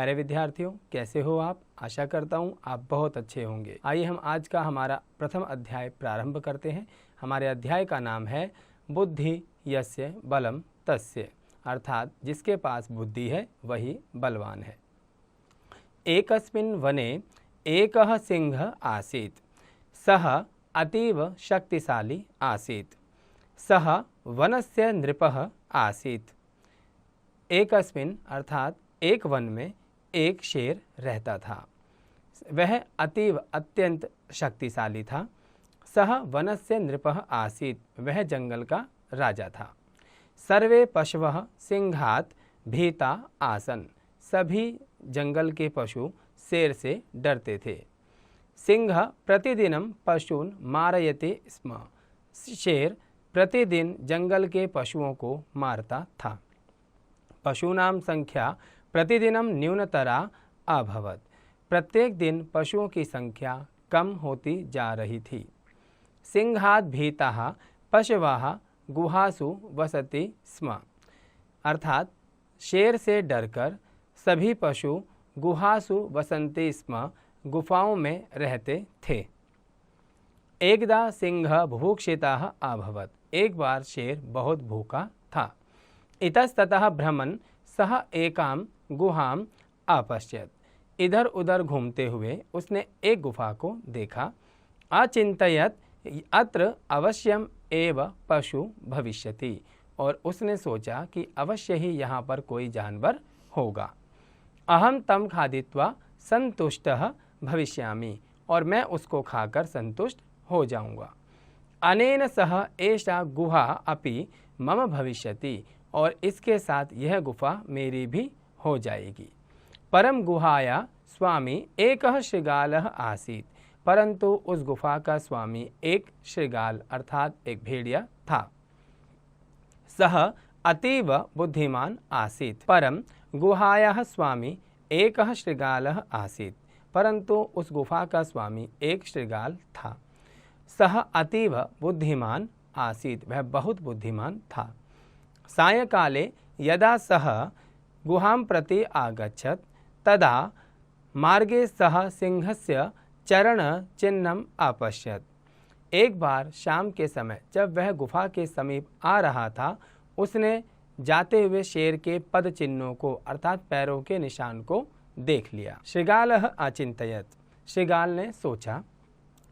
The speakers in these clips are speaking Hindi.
प्यारे विद्यार्थियों, कैसे हो आप? आशा करता हूँ आप बहुत अच्छे होंगे। आइए हम आज का हमारा प्रथम अध्याय प्रारंभ करते हैं। हमारे अध्याय का नाम है बुद्धि यस्य बलम तस्य, अर्थात जिसके पास बुद्धि है वही बलवान है। एकस्मिन् वने एकः सिंहः आसीत्, सः अतीव शक्तिशाली आसीत्। सः वनस्य नृपः आसीत्। एकस्मिन् अर्थात एक वन में एक शेर रहता था। वह अतीव अत्यंत शक्तिशाली था। सः वनस्य नृपः आसीत्, वह जंगल का राजा था। सर्वे पशवः सिंहात् भीता आसन्, सभी जंगल के पशु शेर से डरते थे। सिंह प्रतिदिनं पशून् मारयति स्म, शेर प्रतिदिन जंगल के पशुओं को मारता था। पशूनां संख्या प्रतिदिनं न्यूनतरा अभवत्, प्रत्येक दिन पशुओं की संख्या कम होती जा रही थी। सिंहात् भीताः पशवः गुहासु वसति स्म, अर्थात शेर से डरकर सभी पशु गुहासु वसन्ति स्म, गुफाओं में रहते थे। एकदा सिंह बुभुक्षितः अभवत्, एक बार शेर बहुत भूखा था। इतस्ततः भ्रमन् सः एकां गुहां अपश्यत्, इधर उधर घूमते हुए उसने एक गुफा को देखा। अचिन्तयत् अत्र अवश्यम एव पशु भविष्यति, और उसने सोचा कि अवश्य ही यहाँ पर कोई जानवर होगा। अहं तं खादित्वा संतुष्टः भविष्यामि, और मैं उसको खाकर संतुष्ट हो जाऊंगा। अनेन सह एषा गुहा अपि मम भविष्यति, और इसके साथ यह गुफा मेरी भी हो जाएगी। परम गुहाया स्वामी एकः शृगालः आसीत्, परंतु उस गुफा का स्वामी एक शृगाल अर्थात एक भेड़िया था। सः अतीव बुद्धिमान आसीत्। परम गुहायाः स्वामी एकः शृगालः आसीत्, परंतु उस गुफा का स्वामी एक शृगाल था। सः अतीव बुद्धिमान आसीत्, वह बहुत बुद्धिमान था। सायंकाले यदा सः गुहां प्रति आगच्छत्, तदा मार्गे सः सिंहस्य चरणचिह्नम् अपश्यत्। एक बार शाम के समय जब वह गुफा के समीप आ रहा था, उसने जाते हुए शेर के पद चिन्हों को अर्थात पैरों के निशान को देख लिया। शृगालः अचिन्तयत्, शृगाल ने सोचा,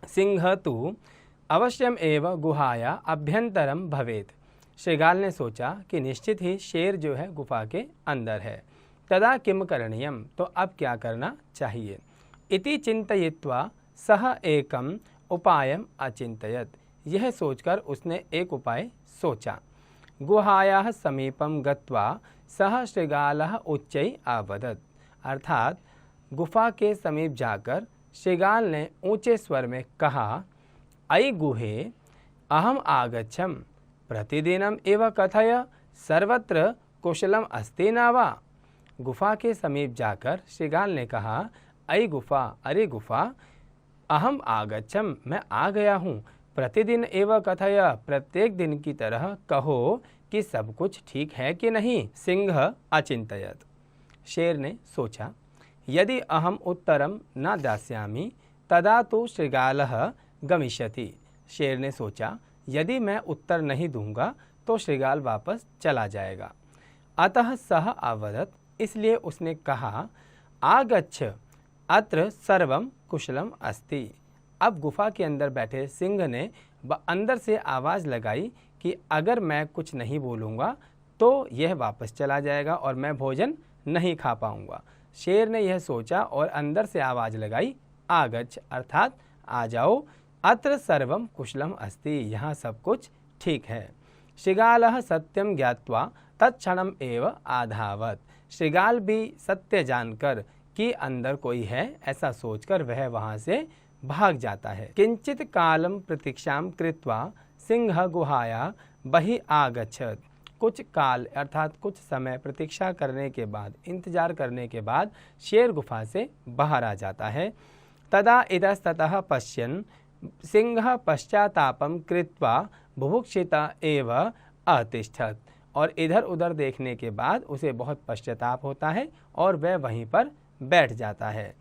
सिंह तु अवश्यम एव गुहाया अभ्यंतरम भवेत्। शृगाल ने सोचा कि निश्चित ही शेर जो है गुफा के अंदर है। तदा किम करणीयम, तो अब क्या करना चाहिए। इति चिंतयित्वा सः एकम उपायम अचिंतयत्, यह सोचकर उसने एक उपाय सोचा। गुहायाः समीपम गत्वा सः शृगालः उच्चैः अवदत्, अर्थात गुफा के समीप जाकर शृगाल ने ऊंचे स्वर में कहा, अयि गुहे अहम आगच्छम, प्रतिदिनम एव कथय सर्वत्र कुशलम अस्ति न वा। गुफा के समीप जाकर शृगाल ने कहा, अयि गुफा, अरे गुफा, अहम आगच्छम, मैं आ गया हूँ, प्रतिदिन एव कथय, प्रत्येक दिन की तरह कहो कि सब कुछ ठीक है कि नहीं। सिंह अचिंतयत्, शेर ने सोचा, यदि अहम उत्तरम न दास्यामि तदा तो शृगालः गमिष्यति। शेर ने सोचा, यदि मैं उत्तर नहीं दूंगा तो शृगाल वापस चला जाएगा। अतः सः अवदत्, इसलिए उसने कहा, आगच्छ अत्र सर्वम कुशलम अस्ति। अब गुफा के अंदर बैठे सिंह ने अंदर से आवाज़ लगाई कि अगर मैं कुछ नहीं बोलूँगा तो यह वापस चला जाएगा और मैं भोजन नहीं खा पाऊँगा। शेर ने यह सोचा और अंदर से आवाज़ लगाई, आगच्छ अर्थात आ जाओ, अत्र सर्वम कुशलम अस्ति, यहाँ सब कुछ ठीक है। शृगालः सत्यम ज्ञात्वा तत्क्षणम एव आधावत्, शृगाल भी सत्य जानकर कि अंदर कोई है ऐसा सोचकर वह वहाँ से भाग जाता है। किंचित कालम प्रतीक्षां कृत्वा सिंह गुहाया बहि आगच्छत्, कुछ काल अर्थात कुछ समय प्रतीक्षा करने के बाद, इंतजार करने के बाद शेर गुफा से बाहर आ जाता है। तदा इतस्ततः पश्यन् सिंह पश्चातापम कृत्वा बुभुक्षिता एव अतिष्ठत्, और इधर उधर देखने के बाद उसे बहुत पश्चाताप होता है और वह वहीं पर बैठ जाता है।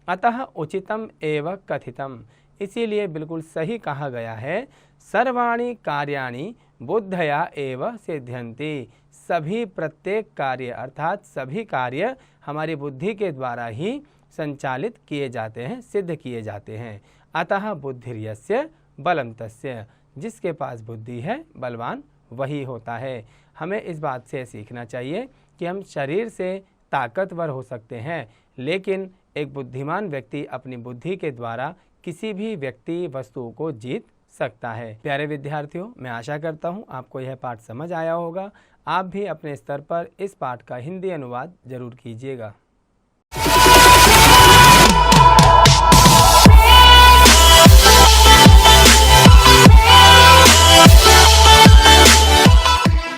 अतः उचितम एवं कथितम, इसीलिए बिल्कुल सही कहा गया है, सर्वाणि कार्याणि बुद्धया एव सिद्ध्यन्ति, सभी प्रत्येक कार्य अर्थात सभी कार्य हमारी बुद्धि के द्वारा ही संचालित किए जाते हैं, सिद्ध किए जाते हैं। अतः बुद्धिर्यस्य बलं तस्य, जिसके पास बुद्धि है बलवान वही होता है। हमें इस बात से सीखना चाहिए कि हम शरीर से ताकतवर हो सकते हैं, लेकिन एक बुद्धिमान व्यक्ति अपनी बुद्धि के द्वारा किसी भी व्यक्ति वस्तु को जीत सकता है। प्यारे विद्यार्थियों, मैं आशा करता हूँ आपको यह पाठ समझ आया होगा। आप भी अपने स्तर पर इस पाठ का हिंदी अनुवाद जरूर कीजिएगा।